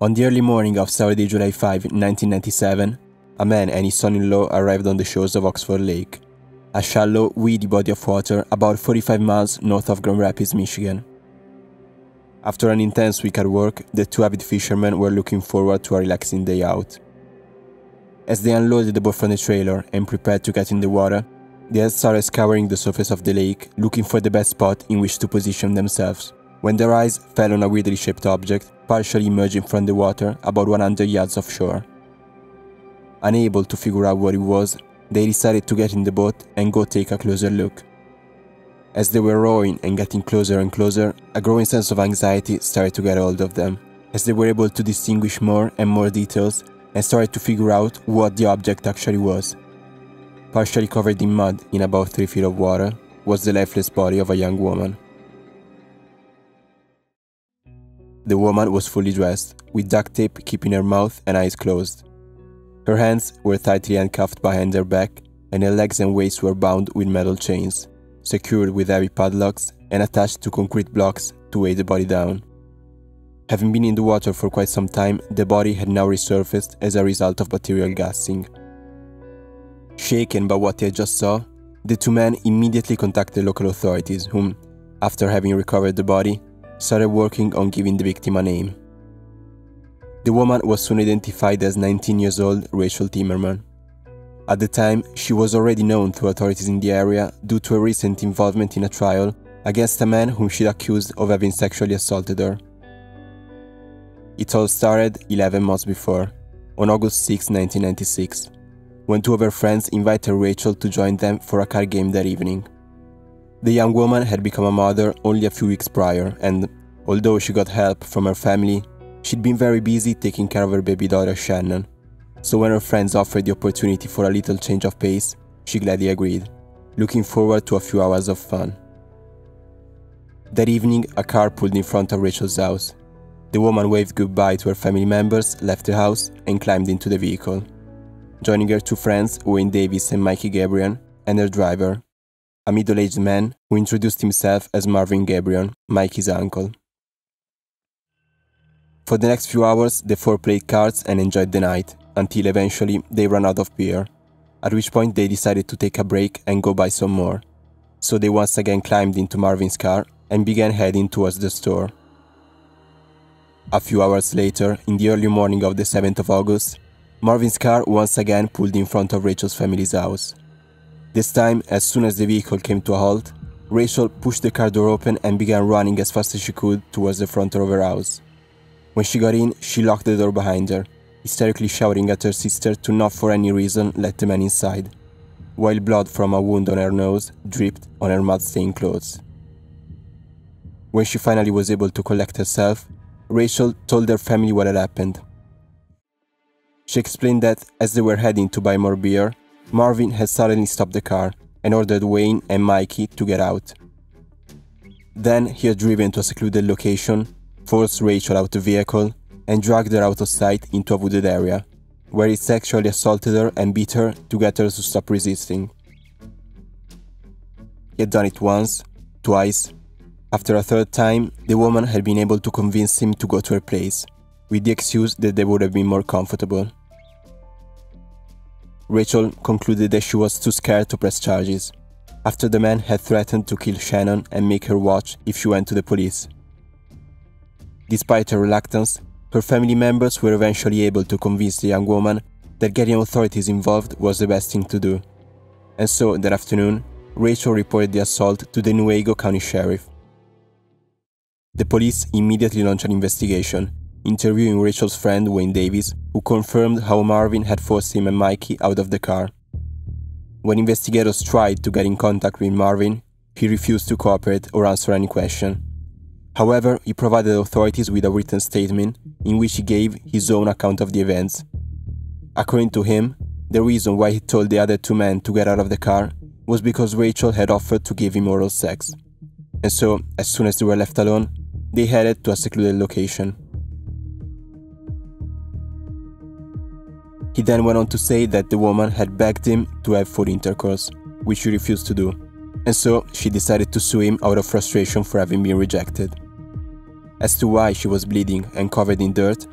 On the early morning of Saturday, July 5, 1997, a man and his son-in-law arrived on the shores of Oxford Lake, a shallow, weedy body of water about 45 miles north of Grand Rapids, Michigan. After an intense week at work, the two avid fishermen were looking forward to a relaxing day out. As they unloaded the boat from the trailer and prepared to get in the water, they had started scouring the surface of the lake, looking for the best spot in which to position themselves, when their eyes fell on a weirdly shaped object, partially emerging from the water about 100 yards offshore. Unable to figure out what it was, they decided to get in the boat and go take a closer look. As they were rowing and getting closer and closer, a growing sense of anxiety started to get hold of them, as they were able to distinguish more and more details and started to figure out what the object actually was. Partially covered in mud in about 3 feet of water was the lifeless body of a young woman. The woman was fully dressed, with duct tape keeping her mouth and eyes closed. Her hands were tightly handcuffed behind her back, and her legs and waist were bound with metal chains, secured with heavy padlocks and attached to concrete blocks to weigh the body down. Having been in the water for quite some time, the body had now resurfaced as a result of bacterial gassing. Shaken by what they just saw, the two men immediately contacted local authorities whom, after having recovered the body, started working on giving the victim a name. The woman was soon identified as 19 years old Rachel Timmerman. At the time, she was already known to authorities in the area due to a recent involvement in a trial against a man whom she'd accused of having sexually assaulted her. It all started 11 months before, on August 6, 1996, when two of her friends invited Rachel to join them for a card game that evening. The young woman had become a mother only a few weeks prior, and although she got help from her family, she'd been very busy taking care of her baby daughter Shannon. So when her friends offered the opportunity for a little change of pace, she gladly agreed, looking forward to a few hours of fun. That evening, a car pulled in front of Rachel's house. The woman waved goodbye to her family members, left the house, and climbed into the vehicle, joining her two friends, Wayne Davis and Mikey Gabriel, and their driver, a middle-aged man who introduced himself as Marvin Gabriel, Mikey's uncle. For the next few hours, the four played cards and enjoyed the night, until eventually they ran out of beer, at which point they decided to take a break and go buy some more. So they once again climbed into Marvin's car and began heading towards the store. A few hours later, in the early morning of the 7th of August, Marvin's car once again pulled in front of Rachel's family's house. This time, as soon as the vehicle came to a halt, Rachel pushed the car door open and began running as fast as she could towards the front door of her house. When she got in, she locked the door behind her, hysterically shouting at her sister to not for any reason let the man inside, while blood from a wound on her nose dripped on her mud-stained clothes. When she finally was able to collect herself, Rachel told her family what had happened. She explained that, as they were heading to buy more beer, Marvin had suddenly stopped the car and ordered Wayne and Mikey to get out. Then he had driven to a secluded location, forced Rachel out the vehicle, and dragged her out of sight into a wooded area, where he sexually assaulted her and beat her to get her to stop resisting. He had done it once, twice. After a third time, the woman had been able to convince him to go to her place, with the excuse that they would have been more comfortable. Rachel concluded that she was too scared to press charges, after the man had threatened to kill Shannon and make her watch if she went to the police. Despite her reluctance, her family members were eventually able to convince the young woman that getting authorities involved was the best thing to do. And so, that afternoon, Rachel reported the assault to the Newaygo County Sheriff. The police immediately launched an investigation, interviewing Rachel's friend Wayne Davis, who confirmed how Marvin had forced him and Mikey out of the car. When investigators tried to get in contact with Marvin, he refused to cooperate or answer any question. However, he provided authorities with a written statement in which he gave his own account of the events. According to him, the reason why he told the other two men to get out of the car was because Rachel had offered to give him oral sex. And so, as soon as they were left alone, they headed to a secluded location. He then went on to say that the woman had begged him to have full intercourse, which he refused to do, and so she decided to sue him out of frustration for having been rejected. As to why she was bleeding and covered in dirt,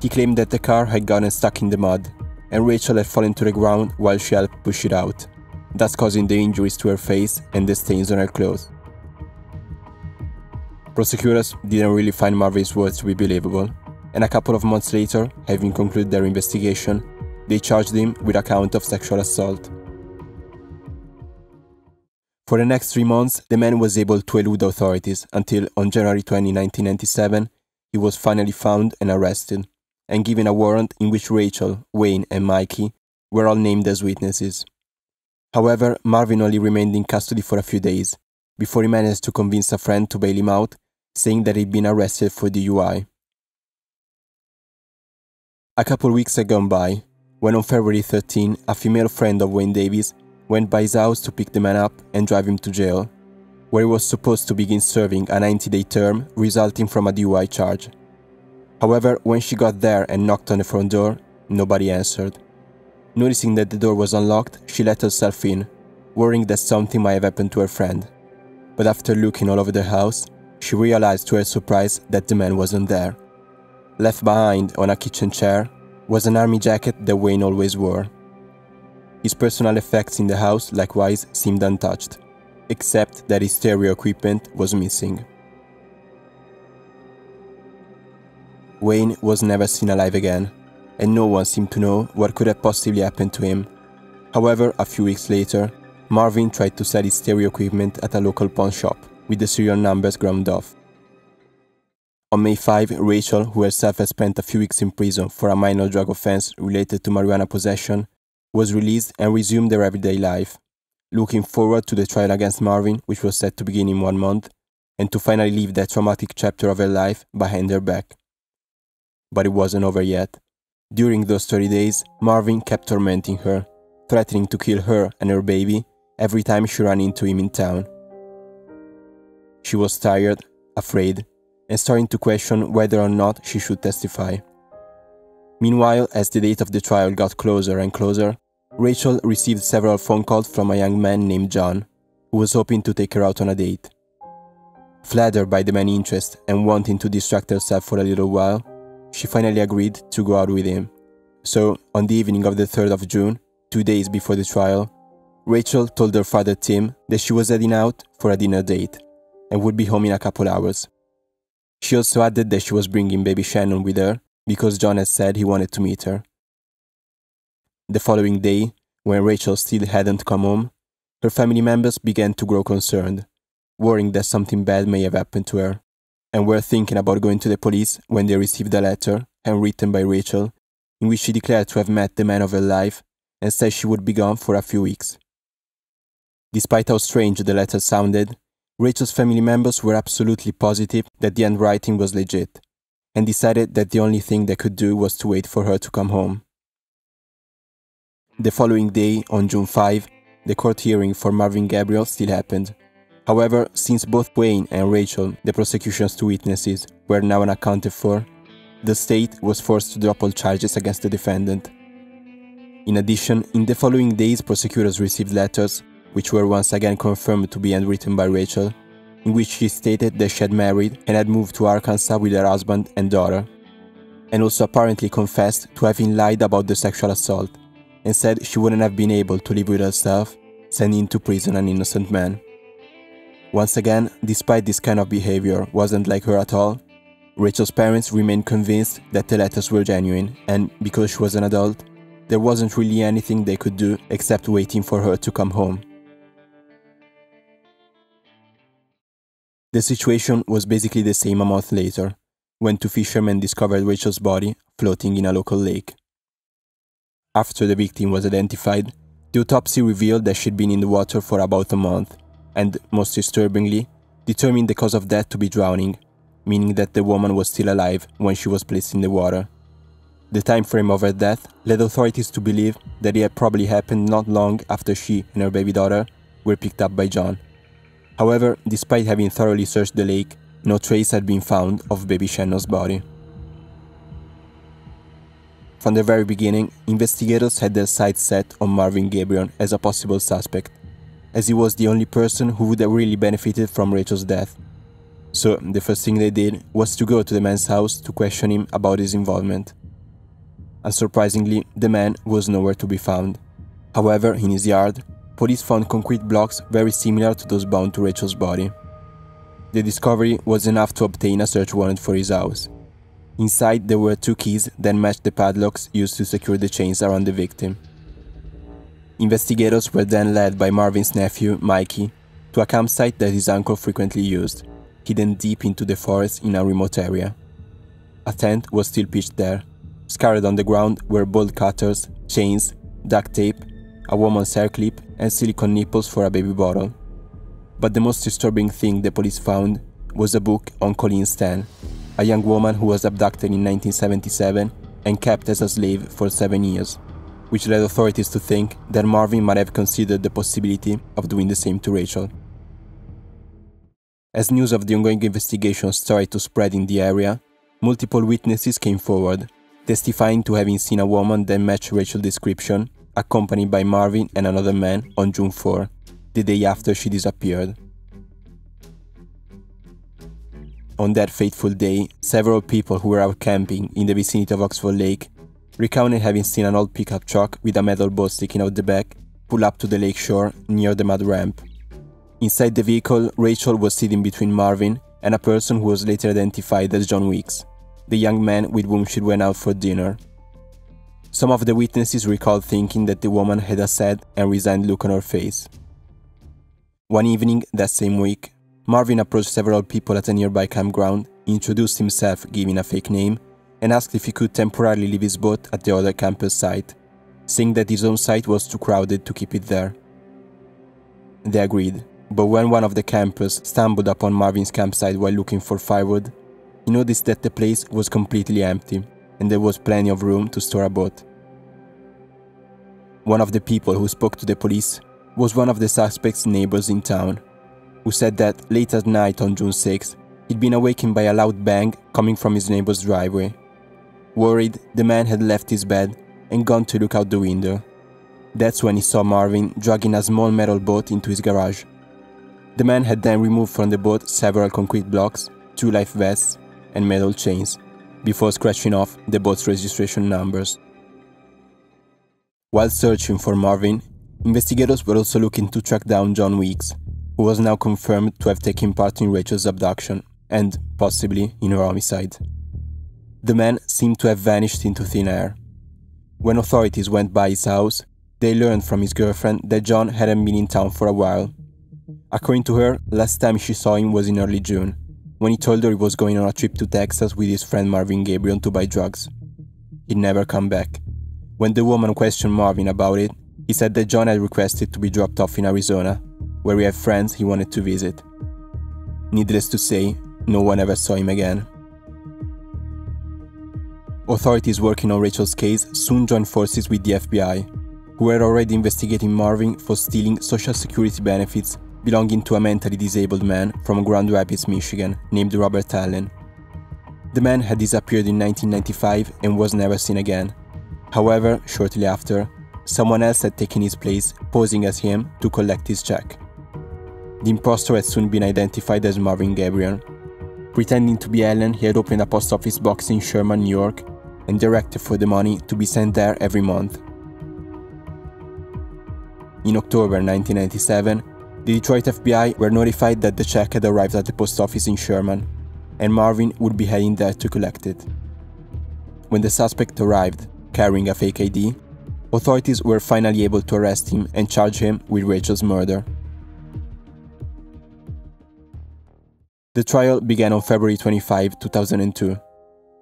He claimed that the car had gotten stuck in the mud, and Rachel had fallen to the ground while she helped push it out, thus causing the injuries to her face and the stains on her clothes. Prosecutors didn't really find Marvin's words to be believable, and a couple of months later, having concluded their investigation, they charged him with a count of sexual assault. For the next 3 months, the man was able to elude authorities until, on January 20, 1997, he was finally found and arrested, and given a warrant in which Rachel, Wayne, and Mikey were all named as witnesses. However, Marvin only remained in custody for a few days, before he managed to convince a friend to bail him out, saying that he'd been arrested for DUI. A couple weeks had gone by, when on February 13, a female friend of Wayne Davis went by his house to pick the man up and drive him to jail, where he was supposed to begin serving a 90-day term resulting from a DUI charge. However, when she got there and knocked on the front door, nobody answered. Noticing that the door was unlocked, she let herself in, worrying that something might have happened to her friend. But after looking all over the house, she realized to her surprise that the man wasn't there. Left behind on a kitchen chair was an army jacket that Wayne always wore. His personal effects in the house likewise seemed untouched, except that his stereo equipment was missing. Wayne was never seen alive again, and no one seemed to know what could have possibly happened to him. However, a few weeks later, Marvin tried to sell his stereo equipment at a local pawn shop, with the serial numbers ground off. On May 5, Rachel, who herself had spent a few weeks in prison for a minor drug offense related to marijuana possession, was released and resumed their everyday life, looking forward to the trial against Marvin, which was set to begin in 1 month, and to finally leave that traumatic chapter of her life behind her back. But it wasn't over yet. During those 30 days, Marvin kept tormenting her, threatening to kill her and her baby every time she ran into him in town. She was tired, afraid, and starting to question whether or not she should testify. Meanwhile, as the date of the trial got closer and closer, Rachel received several phone calls from a young man named John, who was hoping to take her out on a date. Flattered by the man's interest and wanting to distract herself for a little while, she finally agreed to go out with him. So, on the evening of the 3rd of June, 2 days before the trial, Rachel told her father Tim that she was heading out for a dinner date and would be home in a couple hours. She also added that she was bringing baby Shannon with her because John had said he wanted to meet her. The following day, when Rachel still hadn't come home, her family members began to grow concerned, worrying that something bad may have happened to her, and were thinking about going to the police when they received a letter, handwritten by Rachel, in which she declared to have met the man of her life and said she would be gone for a few weeks. Despite how strange the letter sounded, Rachel's family members were absolutely positive that the handwriting was legit, and decided that the only thing they could do was to wait for her to come home. The following day, on June 5, the court hearing for Marvin Gabriel still happened. However, since both Wayne and Rachel, the prosecution's two witnesses, were now unaccounted for, the state was forced to drop all charges against the defendant. In addition, in the following days, prosecutors received letters, which were once again confirmed to be handwritten by Rachel, in which she stated that she had married and had moved to Arkansas with her husband and daughter, and also apparently confessed to having lied about the sexual assault, and said she wouldn't have been able to live with herself, sending to prison an innocent man. Once again, despite this kind of behavior wasn't like her at all, Rachel's parents remained convinced that the letters were genuine, and because she was an adult, there wasn't really anything they could do except waiting for her to come home. The situation was basically the same a month later, when two fishermen discovered Rachel's body floating in a local lake. After the victim was identified, the autopsy revealed that she'd been in the water for about a month, and, most disturbingly, determined the cause of death to be drowning, meaning that the woman was still alive when she was placed in the water. The time frame of her death led authorities to believe that it had probably happened not long after she and her baby daughter were picked up by John. However, despite having thoroughly searched the lake, no trace had been found of baby Shannon's body. From the very beginning, investigators had their sights set on Marvin Gabriel as a possible suspect, as he was the only person who would have really benefited from Rachel's death. So, the first thing they did was to go to the man's house to question him about his involvement. Unsurprisingly, the man was nowhere to be found. However, in his yard, police found concrete blocks very similar to those bound to Rachel's body. The discovery was enough to obtain a search warrant for his house. Inside, there were 2 keys that matched the padlocks used to secure the chains around the victim. Investigators were then led by Marvin's nephew, Mikey, to a campsite that his uncle frequently used, hidden deep into the forest in a remote area. A tent was still pitched there. Scattered on the ground were bolt cutters, chains, duct tape, a woman's hair clip, and silicone nipples for a baby bottle. But the most disturbing thing the police found was a book on Colleen Stan, a young woman who was abducted in 1977 and kept as a slave for 7 years, which led authorities to think that Marvin might have considered the possibility of doing the same to Rachel. As news of the ongoing investigation started to spread in the area, multiple witnesses came forward, testifying to having seen a woman that matched Rachel's description, accompanied by Marvin and another man on June 4, the day after she disappeared. On that fateful day, several people who were out camping in the vicinity of Oxford Lake recounted having seen an old pickup truck with a metal boat sticking out the back pull up to the lake shore near the mud ramp. Inside the vehicle, Rachel was sitting between Marvin and a person who was later identified as John Weeks, the young man with whom she went out for dinner. Some of the witnesses recalled thinking that the woman had a sad and resigned look on her face. One evening that same week, Marvin approached several people at a nearby campground, introduced himself giving a fake name, and asked if he could temporarily leave his boat at the other campus site, saying that his own site was too crowded to keep it there. They agreed, but when one of the campers stumbled upon Marvin's campsite while looking for firewood, he noticed that the place was completely empty and there was plenty of room to store a boat. One of the people who spoke to the police was one of the suspect's neighbors in town, who said that late at night on June 6, he'd been awakened by a loud bang coming from his neighbor's driveway. Worried, the man had left his bed and gone to look out the window. That's when he saw Marvin dragging a small metal boat into his garage. The man had then removed from the boat several concrete blocks, 2 life vests, and metal chains, before scratching off the boat's registration numbers. While searching for Marvin, investigators were also looking to track down John Weeks, who was now confirmed to have taken part in Rachel's abduction and, possibly, in her homicide. The man seemed to have vanished into thin air. When authorities went by his house, they learned from his girlfriend that John hadn't been in town for a while. According to her, last time she saw him was in early June, when he told her he was going on a trip to Texas with his friend Marvin Gabriel to buy drugs. He'd never come back. When the woman questioned Marvin about it, he said that John had requested to be dropped off in Arizona, where he had friends he wanted to visit. Needless to say, no one ever saw him again. Authorities working on Rachel's case soon joined forces with the FBI, who were already investigating Marvin for stealing Social Security benefits belonging to a mentally disabled man from Grand Rapids, Michigan, named Robert Allen. The man had disappeared in 1995 and was never seen again. However, shortly after, someone else had taken his place, posing as him to collect his check. The impostor had soon been identified as Marvin Gabriel. Pretending to be Allen, he had opened a post office box in Sherman, New York, and directed for the money to be sent there every month. In October 1997, the Detroit FBI were notified that the check had arrived at the post office in Sherman, and Marvin would be heading there to collect it. When the suspect arrived, carrying a fake ID, authorities were finally able to arrest him and charge him with Rachel's murder. The trial began on February 25, 2002.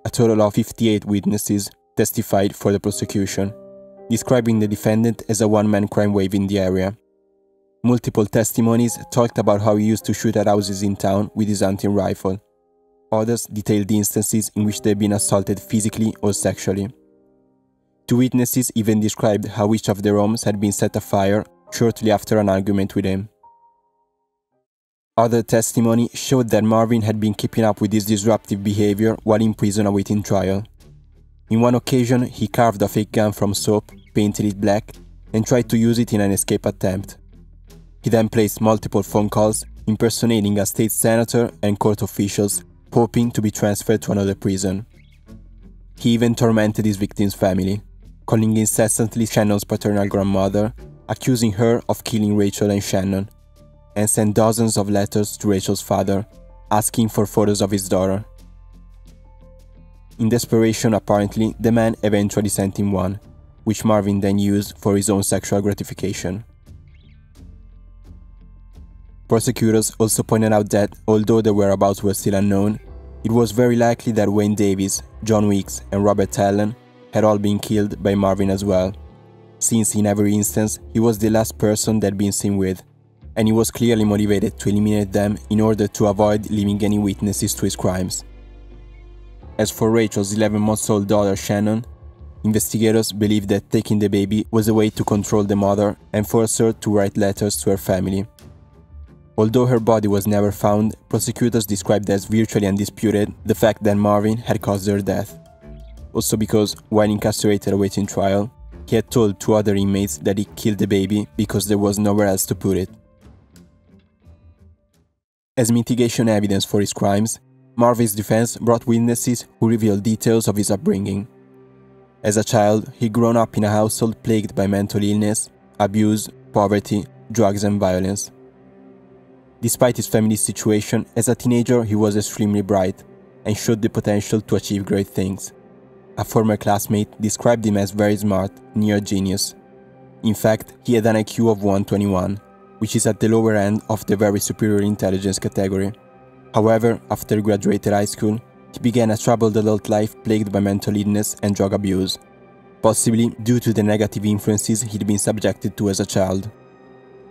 A total of 58 witnesses testified for the prosecution, describing the defendant as a one-man crime wave in the area. Multiple testimonies talked about how he used to shoot at houses in town with his hunting rifle. Others detailed instances in which they had been assaulted physically or sexually. 2 witnesses even described how each of their homes had been set afire shortly after an argument with him. Other testimony showed that Marvin had been keeping up with his disruptive behavior while in prison awaiting trial. In one occasion, he carved a fake gun from soap, painted it black, and tried to use it in an escape attempt. He then placed multiple phone calls impersonating a state senator and court officials, hoping to be transferred to another prison. He even tormented his victim's family, calling incessantly Shannon's paternal grandmother, accusing her of killing Rachel and Shannon, and sent dozens of letters to Rachel's father, asking for photos of his daughter. In desperation, apparently, the man eventually sent him one, which Marvin then used for his own sexual gratification. Prosecutors also pointed out that, although their whereabouts were still unknown, it was very likely that Wayne Davis, John Weeks, and Robert Allen had all been killed by Marvin as well, since in every instance he was the last person they'd been seen with, and he was clearly motivated to eliminate them in order to avoid leaving any witnesses to his crimes. As for Rachel's 11-month-old daughter Shannon, investigators believe that taking the baby was a way to control the mother and force her to write letters to her family. Although her body was never found, prosecutors described as virtually undisputed the fact that Marvin had caused her death. Also because, while incarcerated awaiting trial, he had told 2 other inmates that he killed the baby because there was nowhere else to put it. As mitigation evidence for his crimes, Marvin's defense brought witnesses who revealed details of his upbringing. As a child, he'd grown up in a household plagued by mental illness, abuse, poverty, drugs and violence. Despite his family's situation, as a teenager he was extremely bright and showed the potential to achieve great things. A former classmate described him as very smart, near genius. In fact, he had an IQ of 121, which is at the lower end of the very superior intelligence category. However, after he graduated high school, he began a troubled adult life plagued by mental illness and drug abuse, possibly due to the negative influences he'd been subjected to as a child.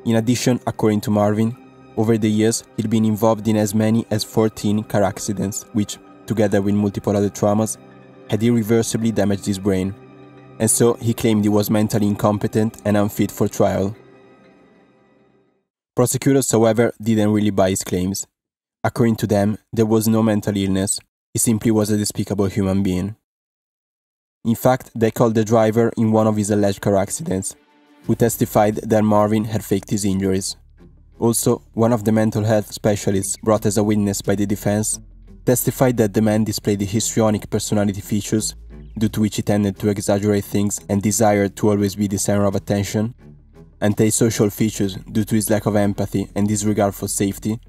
In addition, according to Marvin, over the years he'd been involved in as many as 14 car accidents, which, together with multiple other traumas, had irreversibly damaged his brain, and so he claimed he was mentally incompetent and unfit for trial. Prosecutors, however, didn't really buy his claims. According to them, there was no mental illness, he simply was a despicable human being. In fact, they called the driver in one of his alleged car accidents, who testified that Marvin had faked his injuries. Also, one of the mental health specialists brought as a witness by the defense testified that the man displayed histrionic personality features, due to which he tended to exaggerate things and desired to always be the center of attention, antisocial features due to his lack of empathy and disregard for safety,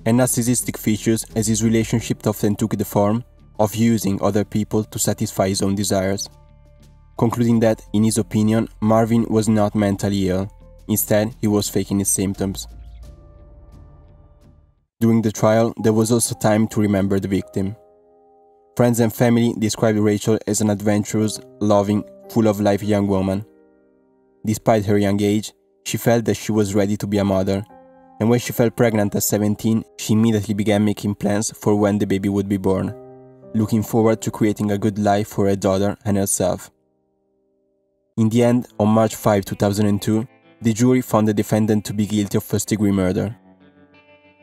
and narcissistic features as his relationship often took the form of using other people to satisfy his own desires. Concluding that, in his opinion, Marvin was not mentally ill, instead he was faking his symptoms. During the trial, there was also time to remember the victim. Friends and family described Rachel as an adventurous, loving, full-of-life young woman. Despite her young age, she felt that she was ready to be a mother, and when she fell pregnant at 17, she immediately began making plans for when the baby would be born, looking forward to creating a good life for her daughter and herself. In the end, on March 5, 2002, the jury found the defendant to be guilty of first-degree murder.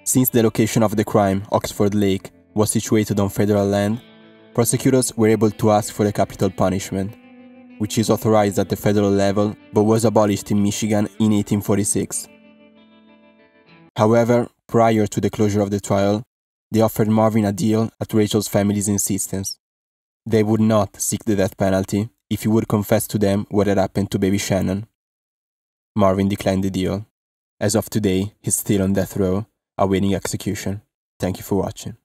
Since the location of the crime, Oxford Lake, was situated on federal land, prosecutors were able to ask for a capital punishment, which is authorized at the federal level but was abolished in Michigan in 1846. However, prior to the closure of the trial, they offered Marvin a deal at Rachel's family's insistence. They would not seek the death penalty if he would confess to them what had happened to baby Shannon. Marvin declined the deal. As of today, he's still on death row, awaiting execution. Thank you for watching.